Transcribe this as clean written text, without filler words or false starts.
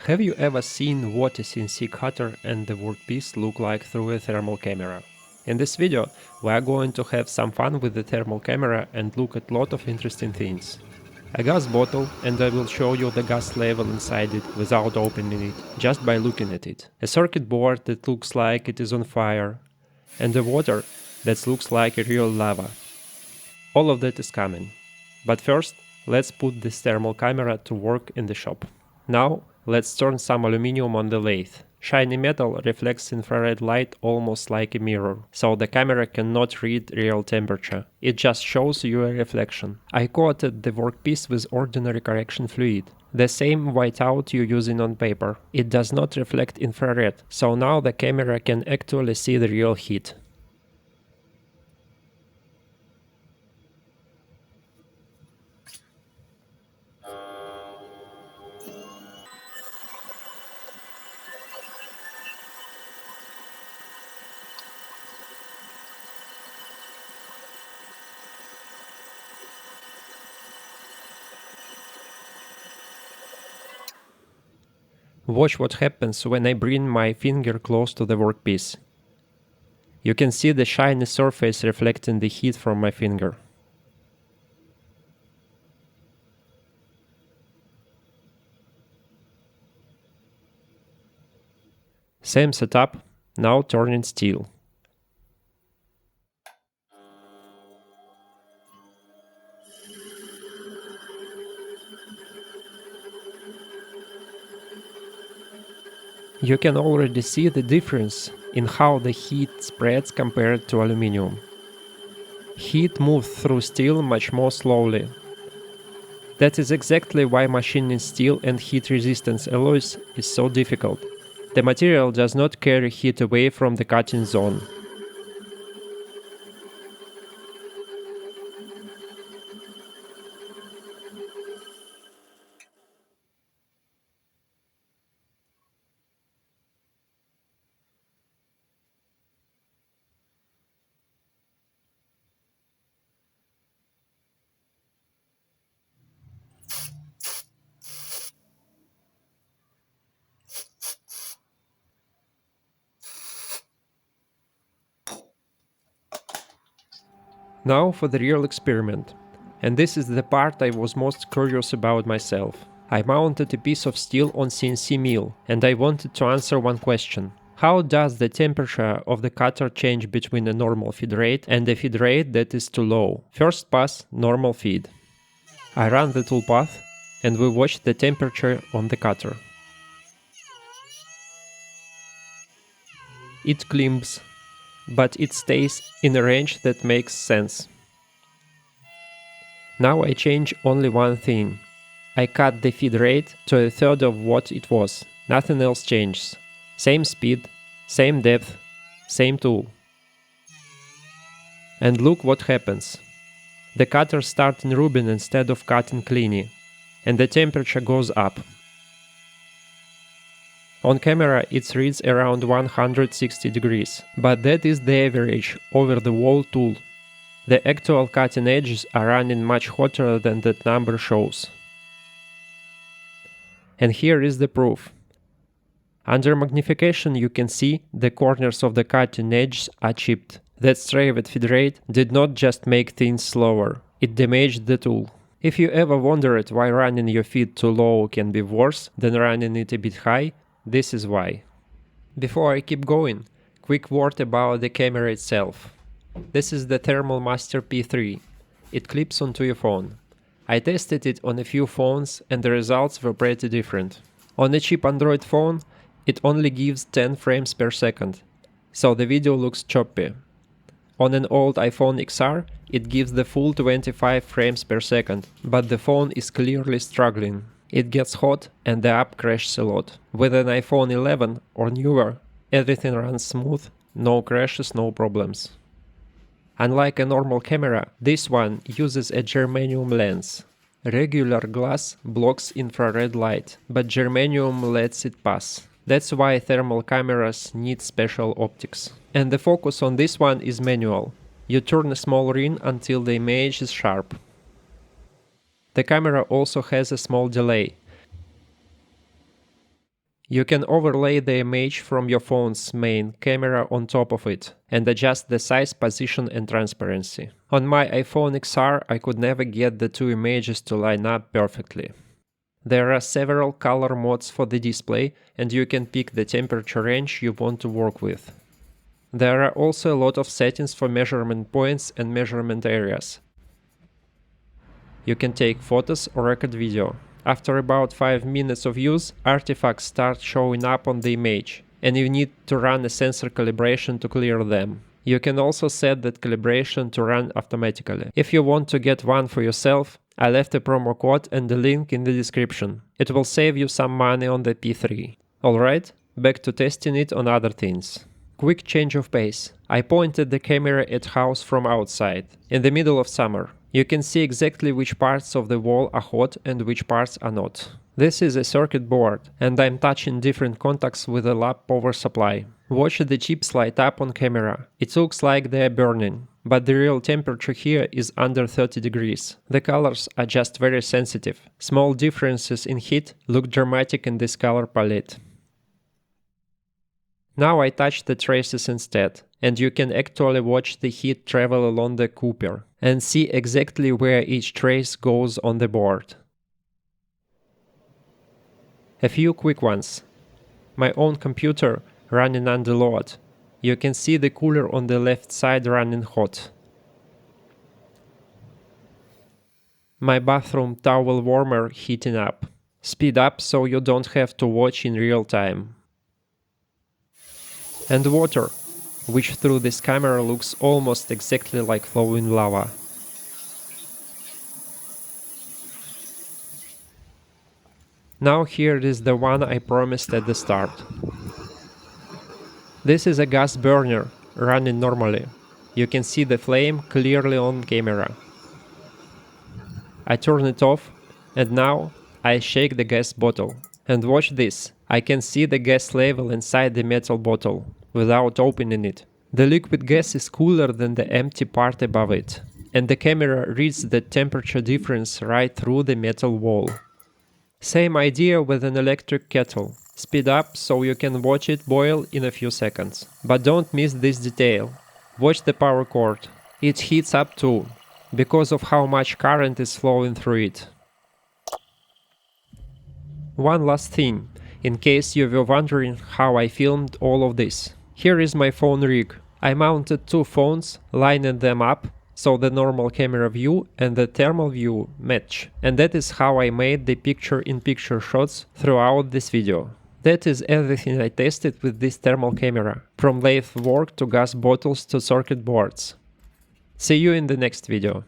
Have you ever seen what a CNC cutter and the workpiece look like through a thermal camera? In this video, we are going to have some fun with the thermal camera and look at a lot of interesting things. A gas bottle, and I will show you the gas level inside it without opening it, just by looking at it. A circuit board that looks like it is on fire, and the water that looks like a real lava. All of that is coming. But first, let's put this thermal camera to work in the shop. Now, let's turn some aluminum on the lathe. Shiny metal reflects infrared light almost like a mirror, so the camera cannot read real temperature. It just shows you a reflection. I coated the workpiece with ordinary correction fluid, the same whiteout you're using on paper. It does not reflect infrared, so now the camera can actually see the real heat. Watch what happens when I bring my finger close to the workpiece. You can see the shiny surface reflecting the heat from my finger. Same setup, now turning steel. You can already see the difference in how the heat spreads compared to aluminum. Heat moves through steel much more slowly. That is exactly why machining steel and heat-resistant alloys is so difficult. The material does not carry heat away from the cutting zone. Now for the real experiment. And this is the part I was most curious about myself. I mounted a piece of steel on CNC mill, and I wanted to answer one question. How does the temperature of the cutter change between a normal feed rate and a feed rate that is too low? First pass, normal feed. I run the toolpath, and we watch the temperature on the cutter. It climbs, but it stays in a range that makes sense. Now I change only one thing. I cut the feed rate to a third of what it was. Nothing else changes. Same speed, same depth, same tool. And look what happens. The cutter starts rubbing instead of cutting cleanly, and the temperature goes up. On camera it reads around 160 degrees, but that is the average over the whole tool. The actual cutting edges are running much hotter than that number shows. And here is the proof. Under magnification you can see the corners of the cutting edges are chipped. That straight feed rate did not just make things slower, it damaged the tool. If you ever wondered why running your feed too low can be worse than running it a bit high, this is why. Before I keep going, quick word about the camera itself. This is the Thermal Master P3. It clips onto your phone. I tested it on a few phones and the results were pretty different. On a cheap Android phone, it only gives 10 frames per second, so the video looks choppy. On an old iPhone XR, it gives the full 25 frames per second, but the phone is clearly struggling. It gets hot and the app crashes a lot. With an iPhone 11 or newer, everything runs smooth, no crashes, no problems. Unlike a normal camera, this one uses a germanium lens. Regular glass blocks infrared light, but germanium lets it pass. That's why thermal cameras need special optics. And the focus on this one is manual. You turn a small ring until the image is sharp. The camera also has a small delay. You can overlay the image from your phone's main camera on top of it and adjust the size, position and transparency. On my iPhone XR, I could never get the two images to line up perfectly. There are several color modes for the display, and you can pick the temperature range you want to work with. There are also a lot of settings for measurement points and measurement areas. You can take photos or record video. After about 5 minutes of use, artifacts start showing up on the image, and you need to run a sensor calibration to clear them. You can also set that calibration to run automatically. If you want to get one for yourself, I left a promo code and the link in the description. It will save you some money on the P3. Alright, back to testing it on other things. Quick change of pace. I pointed the camera at house from outside, in the middle of summer. You can see exactly which parts of the wall are hot and which parts are not. This is a circuit board, and I'm touching different contacts with a lap power supply. Watch the chips light up on camera. It looks like they're burning, but the real temperature here is under 30 degrees. The colors are just very sensitive. Small differences in heat look dramatic in this color palette. Now I touch the traces instead, and you can actually watch the heat travel along the cooper and see exactly where each trace goes on the board. A few quick ones. My own computer running under load. You can see the cooler on the left side running hot. My bathroom towel warmer heating up. Speed up so you don't have to watch in real time. And water, which through this camera looks almost exactly like flowing lava. Now here is the one I promised at the start. This is a gas burner running normally. You can see the flame clearly on camera. I turn it off, and now I shake the gas bottle. And watch this, I can see the gas level inside the metal bottle, without opening it. The liquid gas is cooler than the empty part above it, and the camera reads the temperature difference right through the metal wall. Same idea with an electric kettle. Speed up so you can watch it boil in a few seconds. But don't miss this detail. Watch the power cord. It heats up too, because of how much current is flowing through it. One last thing, in case you were wondering how I filmed all of this. Here is my phone rig. I mounted two phones, lining them up so the normal camera view and the thermal view match. And that is how I made the picture-in-picture shots throughout this video. That is everything I tested with this thermal camera, from lathe work to gas bottles to circuit boards. See you in the next video.